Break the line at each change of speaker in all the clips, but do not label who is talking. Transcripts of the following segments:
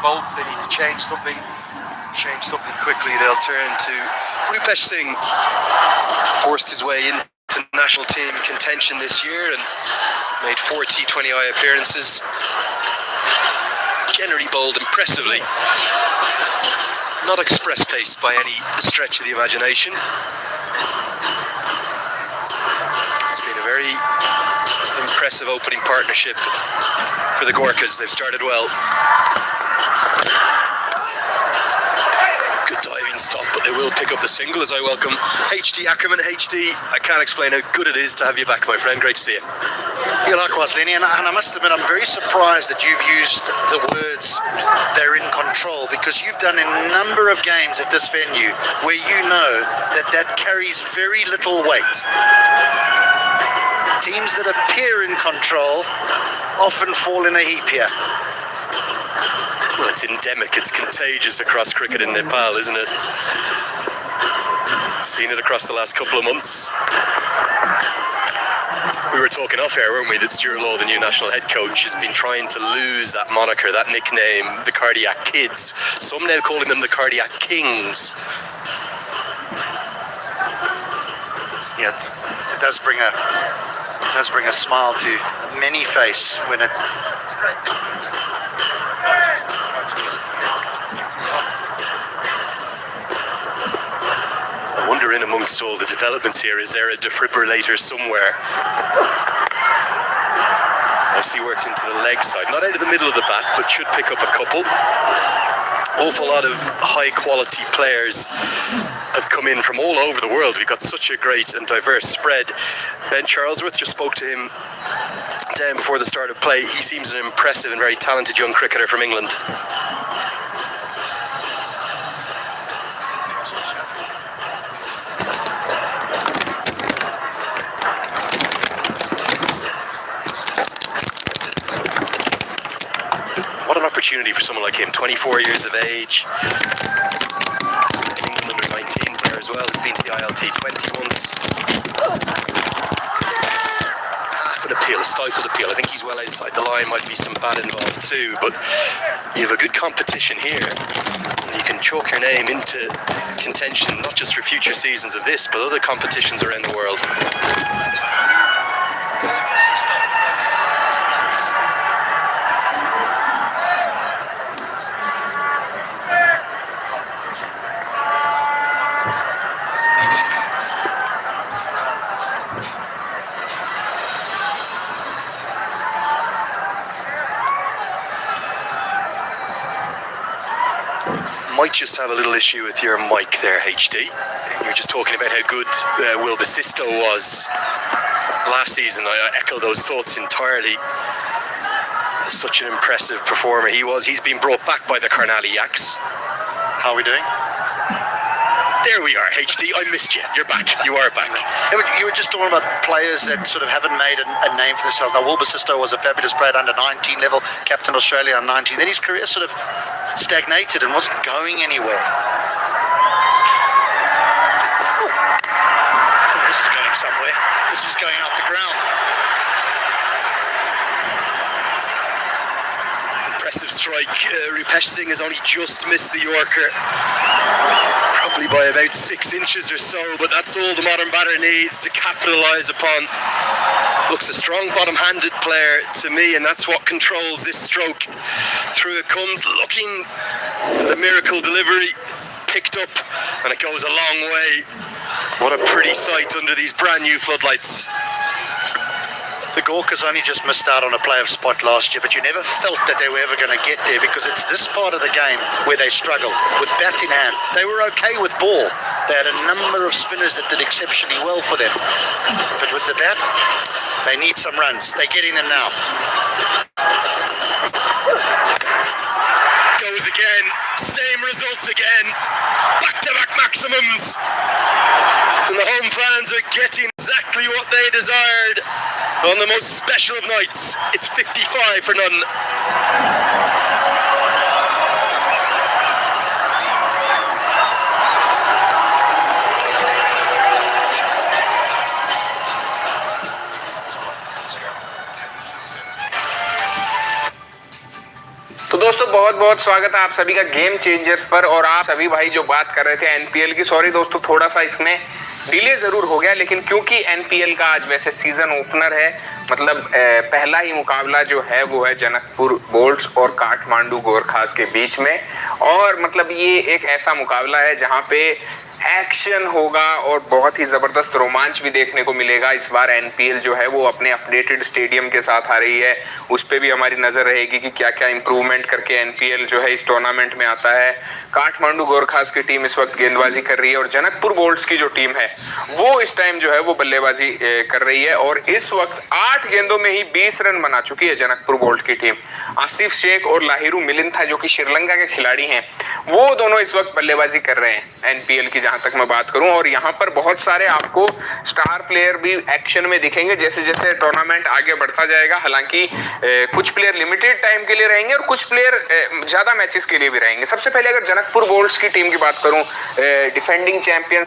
bolts. They need to change something quickly. They'll turn to Rupesh Singh. Forced his way into national team contention this year and made 4 T20I appearances. Generally bowled impressively. Not express paced by any stretch of the imagination. It's been a very impressive opening partnership for the Gorkhas. They've started well. Good diving stop, but they will pick up the single as I welcome HD Ackerman. HD, I can't explain how good it is to have you back, my friend. Great to see you.
Yeah, likewise, Lenny, and I must admit I'm very surprised that you've used the words "they're in control," because you've done a number of games at this venue where you know that carries very little weight. Teams that appear in control often fall in a heap here.
Well, it's endemic, it's contagious across cricket in Nepal, isn't it? Seen it across the last couple of months. We were talking off air, weren't we, that Stuart Law, the new national head coach, has been trying to lose that moniker, that nickname, the Cardiac Kids. Some now calling them the Cardiac Kings.
Yeah, it does bring a smile to many face when it.
I wonder, in amongst all the developments here, is there a defibrillator somewhere? Nicely worked into the leg side, not out of the middle of the bat, but should pick up a couple. Awful lot of high quality players have come in from all over the world. We've got such a great and diverse spread. Ben Charlesworth, just spoke to him down before the start of play. He seems an impressive and very talented young cricketer from England. What an opportunity for someone like him, 24 years of age. England under 19 player as well, has been to the ILT 20 once. Good appeal, a stifled appeal. I think he's well outside the line, might be some bat involved too, but you have a good competition here. You can chalk your name into contention, not just for future seasons of this, but other competitions around the world. Might just have a little issue with your mic there, HD. You were just talking about how good Will Basisto was last season. I echo those thoughts entirely. Such an impressive performer he was. He's been brought back by the Karnali Yaks.
How are we doing?
There we are, HD. I missed you. You're back. You are back.
You were just talking about players that sort of haven't made a name for themselves. Now, Will Basisto was a fabulous player at under 19 level, captain Australia under 19. Then his career sort of stagnated and wasn't going anywhere. Oh, this is going somewhere. This is going up the ground.
Impressive strike. Rupesh Singh has only just missed the Yorker. Probably by about 6 inches or so, but that's all the modern batter needs to capitalise upon. Looks a strong bottom-handed player to me, and that's what controls this stroke. Through it comes, looking for the miracle delivery, picked up, and it goes a long way. What a pretty sight under these brand new floodlights.
The Gorkhas only just missed out on a playoff spot last year, but you never felt that they were ever going to get there, because it's this part of the game where they struggled with bat in hand. They were okay with ball. They had a number of spinners that did exceptionally well for them, but with the bat, they need some runs. They're getting them now.
Goes again, same result again, back-to-back maximums. And the home fans are getting exactly what they desired on the most special of nights. It's 55 for none.
तो दोस्तों बहुत बहुत बहुत स्वागत है आप सभी का गेम चेंजर्स पर। और आप सभी भाई जो बात कर रहे थे एनपीएल की, सॉरी दोस्तों थोड़ा सा इसमें डिले जरूर हो गया, लेकिन क्योंकि एनपीएल का आज वैसे सीजन ओपनर है, मतलब पहला ही मुकाबला जो है वो है जनकपुर बोल्ट्स और काठमांडू गोरखास के बीच में। और मतलब ये एक ऐसा मुकाबला है जहां पे एक्शन होगा और बहुत ही जबरदस्त रोमांच भी देखने को मिलेगा। इस बार एनपीएल जो है वो अपने अपडेटेड स्टेडियम के साथ आ रही है, उस पर भी हमारी नजर रहेगी कि क्या क्या इंप्रूवमेंट करके एनपीएल जो है इस टूर्नामेंट में आता है। काठमांडू गोरखास की टीम इस वक्त गेंदबाजी कर रही है और जनकपुर बोल्ट्स की जो टीम है वो इस टाइम जो है वो बल्लेबाजी कर रही है। और इस वक्त 8 गेंदों में ही 20 रन बना चुकी है जनकपुर बोल्ट की टीम। आसिफ शेख और लाहिरू मिलिंद था जो कि श्रीलंका के खिलाड़ी हैं, वो दोनों इस वक्त बल्लेबाजी कर रहे हैं एनपीएल की, जहां तक मैं बात करूं। और यहाँ पर बहुत सारे आपको स्टार प्लेयर भी एक्शन में दिखेंगे जैसे जैसे टूर्नामेंट आगे बढ़ता जाएगा। हालांकि कुछ प्लेयर लिमिटेड टाइम के लिए रहेंगे और कुछ प्लेयर ज्यादा मैचेस के लिए भी रहेंगे। सबसे पहले अगर जनकपुर बोल्ट्स की टीम की बात करूं, defending champion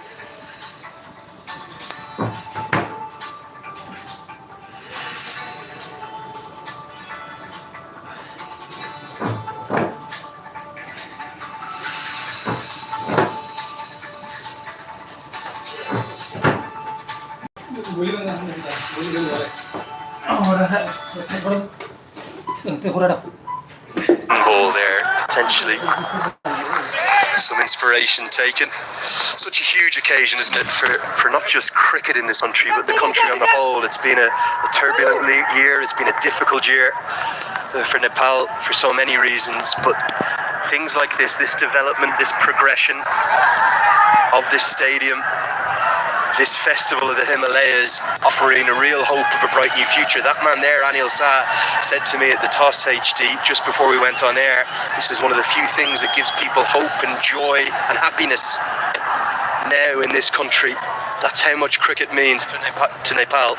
ball there, potentially some inspiration taken. Such a huge occasion, isn't it, for not just cricket in this country, but the country on the whole. It's been a turbulent year, it's been a difficult year for Nepal for so many reasons, but things like this development, this progression of this stadium, this festival of the Himalayas, offering a real hope of a bright new future. That man there, Anil Shah, said to me at the toss HD just before we went on air, this is one of the few things that gives people hope and joy and happiness now in this country. That's how much cricket means to Nepal.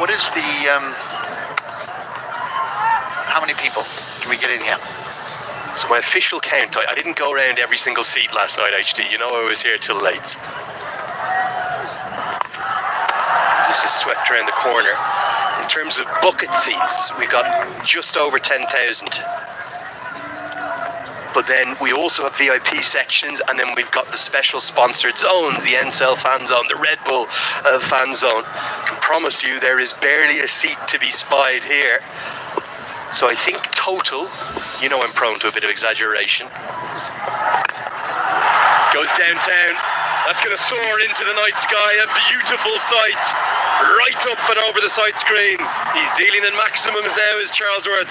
What is the how many people can we get in here?
So my official count, I didn't go around every single seat last night, HD. You know I was here till late. This is swept around the corner. In terms of bucket seats, we got just over 10,000. But then we also have VIP sections, and then we've got the special sponsored zones, the NCL fan zone, the Red Bull fan zone. I can promise you there is barely a seat to be spied here. So I think total, you know I'm prone to a bit of exaggeration. Goes downtown. That's going to soar into the night sky. A beautiful sight. Right up and over the sight screen. He's dealing in maximums now, is Charlesworth.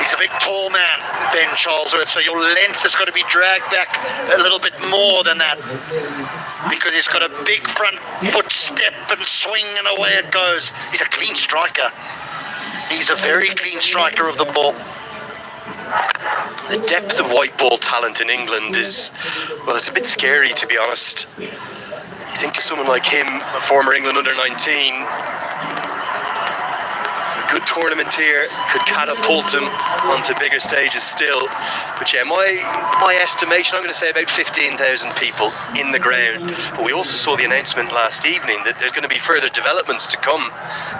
He's a big tall man, Ben Charlesworth, so your length has got to be dragged back a little bit more than that, because he's got a big front foot step and swing and away it goes. He's a clean striker. He's a very clean striker of the ball.
The depth of white ball talent in England is, well, it's a bit scary, to be honest. You think of someone like him, a former England under-19, a good tournament here could catapult him onto bigger stages still. But yeah, my estimation, I'm going to say about 15,000 people in the ground. But we also saw the announcement last evening that there's going to be further developments to come.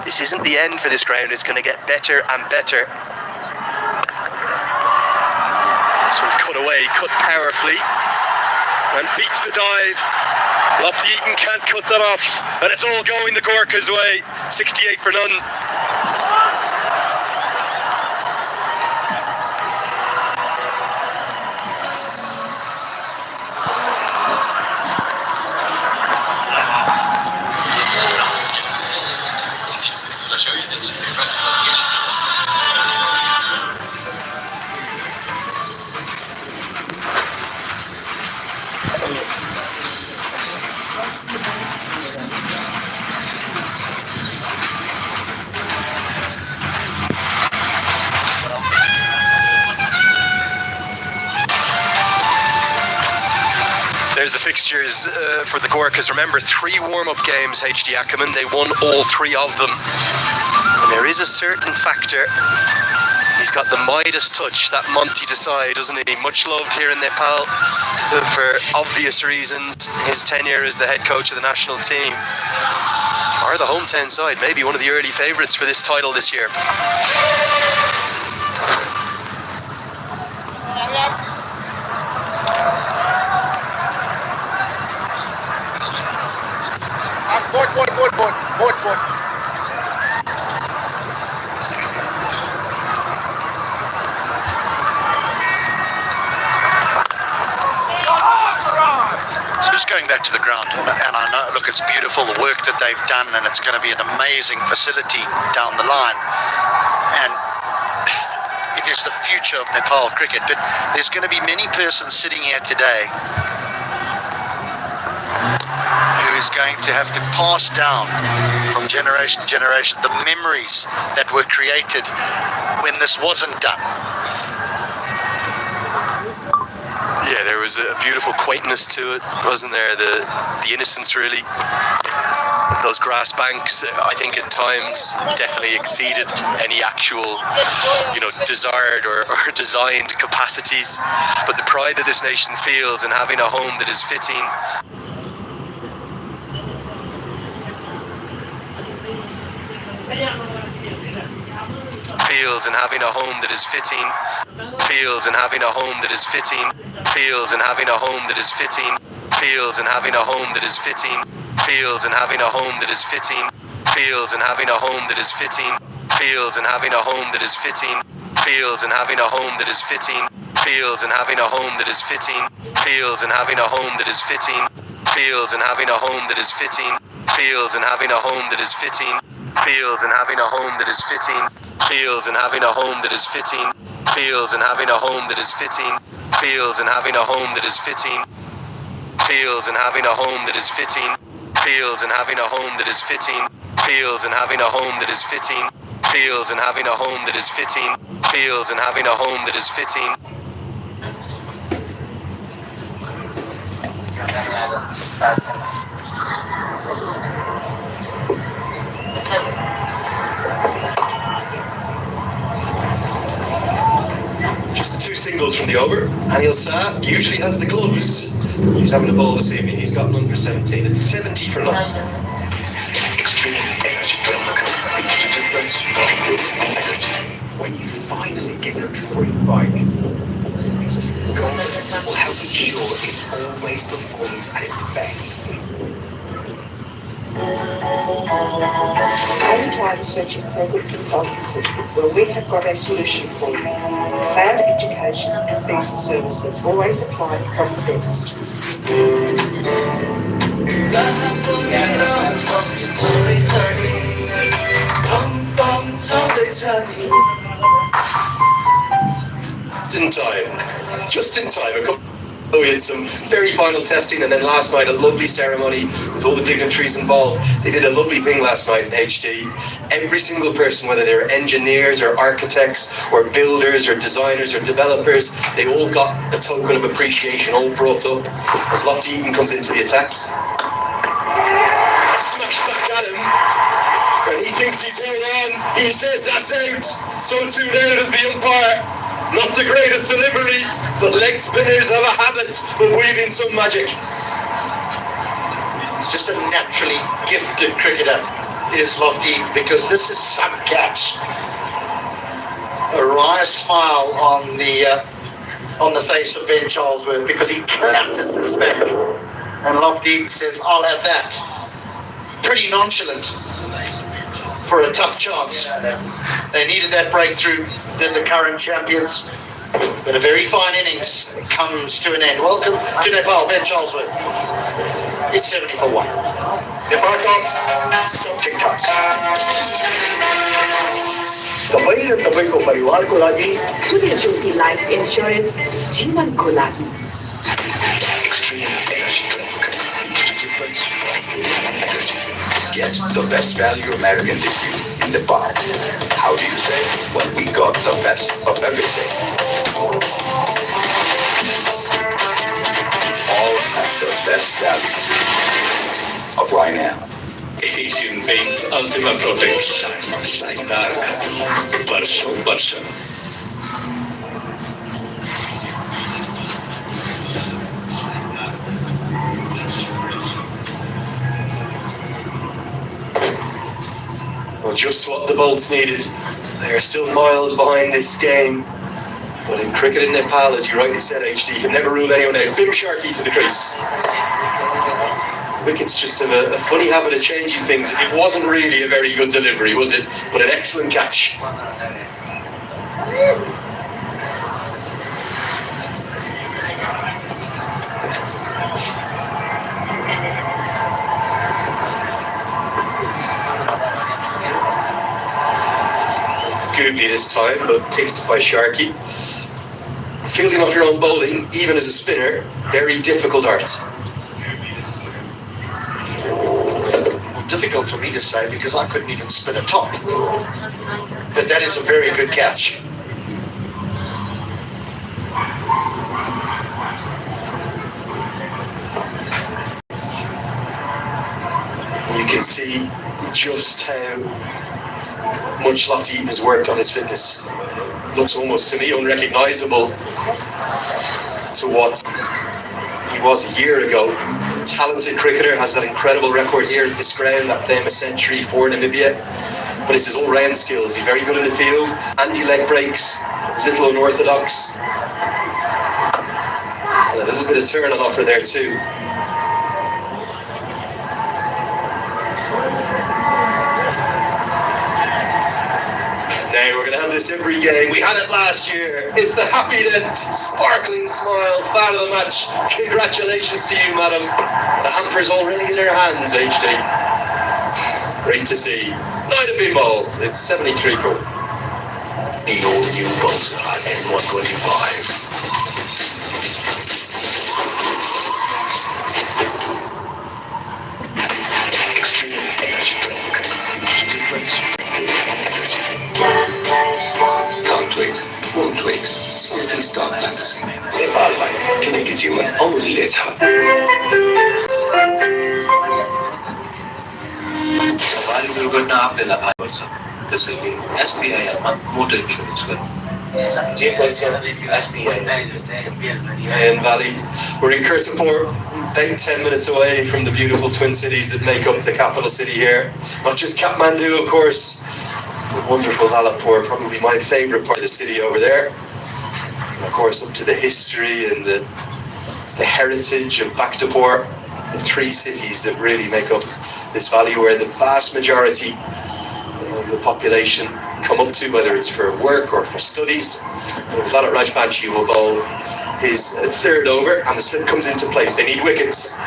This isn't the end for this ground, it's going to get better and better. This one's cut away, cut powerfully, and beats the dive. Lofty Eaton can't cut that off, and it's all going the Gorkha's way. 68 for none. There's the fixtures for the Gorkhas. Remember, 3 warm-up games, HD Ackerman. They won all 3 of them. And there is a certain factor. He's got the Midas touch, that Monty Desai, doesn't he? Much loved here in Nepal for obvious reasons. His tenure as the head coach of the national team. Are the hometown side maybe one of the early favourites for this title this year?
So just going back to the ground, and I know, look, it's beautiful, the work that they've done, and it's going to be an amazing facility down the line. And it is the future of Nepal cricket, but there's going to be many persons sitting here today who is going to have to pass down from generation to generation the memories that were created when this wasn't done.
Yeah, there was a beautiful quaintness to it, wasn't there? The innocence, really. Those grass banks, I think at times definitely exceeded any actual, desired or designed capacities. But the pride that this nation feels in having a home that is fitting. Feels and having a home that is fitting. Feels and having a home that is fitting. Feels and having a home that is fitting. Feels and having a home that is fitting. Feels and having a home that is fitting. Feels and having a home that is fitting. Feels and having a home that is fitting. Feels and having a home that is fitting. Feels and having a home that is fitting. Feels and having a home that is fitting. Feels and having a home that is fitting. Feels and having a home that is fitting. Feels and having a home that is fitting. Feels and having a home that is fitting. Feels and having a home that is fitting. Feels and having a home that is fitting. Feels and having a home that is fitting. Feels and having a home that is fitting. Feels and having a home that is fitting. Feels and having a home that is fitting. Feels and having a home that is fitting. Just the two singles from the over. Anil Shah usually has the gloves. He's having a ball this evening. He's got none for 17. It's 70 for none.
Extreme energy difference energy. When you finally get your dream bike, Golf will help ensure it always performs at its best.
Are you tired of searching for a good consultancy? Well, we have got a solution for you. Cloud education and visa services, always apply from the best.
Just in time. We had some very final testing, and then last night a lovely ceremony with all the dignitaries involved. They did a lovely thing last night in HD. Every single person, whether they're engineers or architects or builders or designers or developers, they all got a token of appreciation, all brought up as Lofty Eaton comes into the attack. Smash back at him, and he thinks he's held on. He says that's out. So too now does the umpire. Not the greatest delivery, but leg spinners have a habit of weaving some magic.
He's just a naturally gifted cricketer, is Lofty, because this is sun-catch. A wry smile on the face of Ben Charlesworth because he clatters this back. And Lofty says, I'll have that. Pretty nonchalant for a tough chance. They needed that breakthrough, than the current champions. But a very fine innings comes to an end. Welcome to Nepal, Ben Charlesworth. It's 70 for 1.
Nepal subject touch. तपाईँ र तपाईको परिवारको लागि
Surya Jyoti Life Insurance, जीवनको लागि.
Extreme energy difference energy. Get the best value American degree in the bar. How do you say? Well, we got the best of everything. All at the best value. Apply now.
Asian Paints Ultimate Protect Shine Dark. Varsho Varsho.
just what the Bolts needed. They are still miles behind this game. But in cricket in Nepal, as you rightly said, HD, you can never rule anyone out. Bim Sharkey to the crease. Wickets just have a funny habit of changing things. It wasn't really a very good delivery, was it? But an excellent catch. Goobly this time, but picked by Sharkey. Fielding off your own bowling, even as a spinner, very difficult art.
Well, difficult for me to say because I couldn't even spin a top. But that is a very good catch.
You can see just how much Lofty has worked on his fitness. Looks almost to me unrecognisable to what he was a year ago. Talented cricketer, has that incredible record here at this ground, that famous century for Namibia. But it's his all-round skills. He's very good in the field, anti-leg breaks, a little unorthodox. And a little bit of turn on offer there too. Now we're going to have this every game. We had it last year. It's the happy dent, sparkling smile, fan of the match. Congratulations to you, madam. The hamper's already in her hands, HD. Great to see. Night of Bimbo. It's 73 for.
The all-new Pulsar N125. Extreme energy drink. The difference. Energy. Can't wait, won't wait. Something's dark fantasy. नेपाललाई किनकि जीवन अमूल्य छ। सवारी दुर्घटना आफैलाई भए पर्छ। त्यसैले SBIमा मोटर इन्स्योरेन्स गर्नु। जे पर्छ SBI।
And Valley, we're in Kirtipur, about 10 minutes away from the beautiful twin cities that make up the capital city here. Not just Kathmandu, of course. Wonderful Lalitpur, probably my favourite part of the city over there. And of course up to the history and the heritage of Bhaktapur, the three cities that really make up this valley where the vast majority of the population come up to, whether it's for work or for studies. There's a lot of Rajbanshi will bowl his third over and the slip comes into place. They need wickets.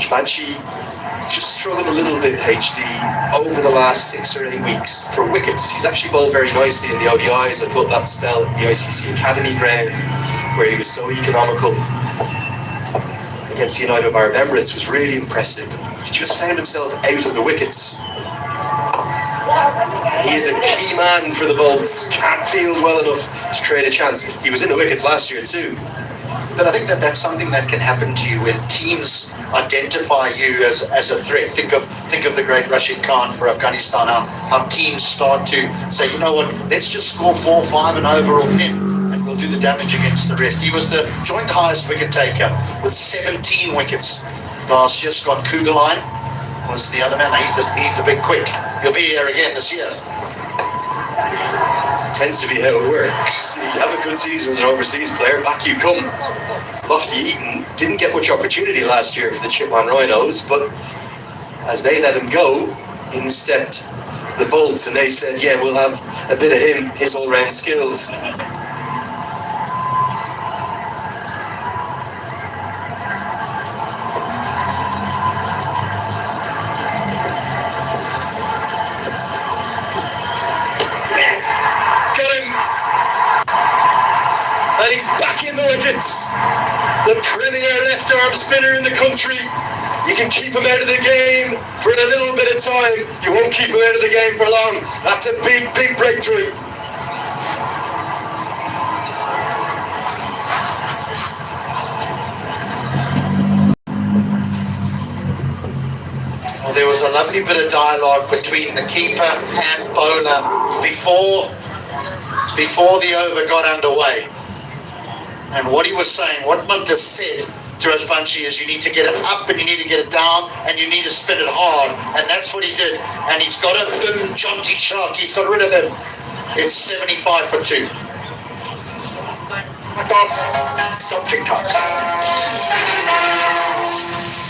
Banshee just struggled a little bit, HD, over the last 6 or 8 weeks for wickets. He's actually bowled very nicely in the ODIs. I thought that spell at the ICC Academy ground, where he was so economical against the United Arab Emirates, was really impressive. He just found himself out of the wickets. He is a key man for the Bolts. Can't field well enough to create a chance. He was in the wickets last year too.
But I think that that's something that can happen to you when teams identify you as a threat. Think of the great Rashid Khan for Afghanistan, how teams start to say, you know what, let's just score 4, 5 and over off him and we'll do the damage against the rest. He was the joint highest wicket taker with 17 wickets last year. Scott Kugelheim was the other man. He's the big quick. He'll be here again this year.
Tends to be how it works. You have a good season as an overseas player, back you come. Lofty Eaton didn't get much opportunity last year for the Chipman Rhinos, but as they let him go, in stepped the Bolts and they said, yeah, we'll have a bit of him, his all-round skills. And he's back in the wickets. The premier left-arm spinner in the country. You can keep him out of the game for a little bit of time. You won't keep him out of the game for long. That's a big, big breakthrough.
Well, there was a lovely bit of dialogue between the keeper and bowler before before the over got underway. And what he was saying, what Munter said to Rajbanshi is you need to get it up and you need to get it down and you need to spin it hard. And that's what he did. And he's got a bin Jonty Shark. He's got rid of him. It's 75 for 2.
Subject talk.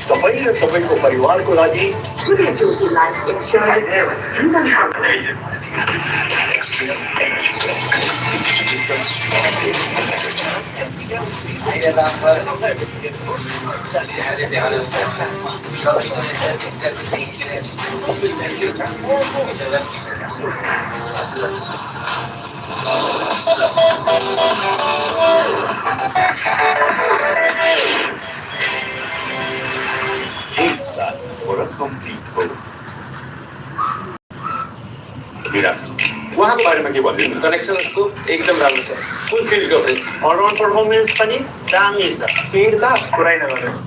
तपाईँ र तपाईँको परिवारको लागि
Suzuki Life Insurance जीवन company.
Extreme energy drink. The difference NPL season.
It's time for a complete vote.
उहाँको बारेमा के भन्नु connection उसको एकदम राम्रो छ full field coverage
all-round performance पनि दामी छ स्पिड त पुरै नगर्नुहोस्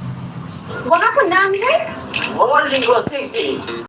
उहाँको नाम चाहिँ
वर्ल्डको सेक्सी